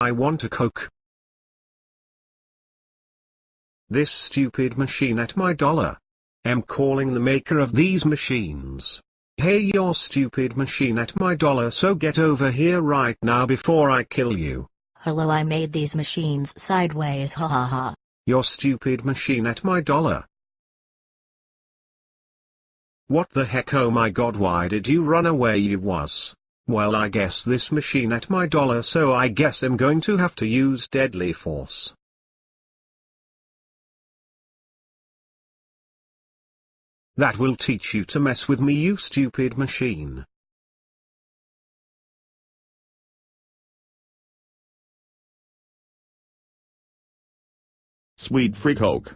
I want a Coke. This stupid machine at my dollar. I'm calling the maker of these machines. Hey, your stupid machine at my dollar, so get over here right now before I kill you. Hello, I made these machines sideways, ha ha ha. Your stupid machine at my dollar. What the heck, oh my god, why did you run away? You was. Well, I guess this machine at my dollar, so I guess I'm going to have to use deadly force. That will teach you to mess with me, you stupid machine. Sweet free Coke.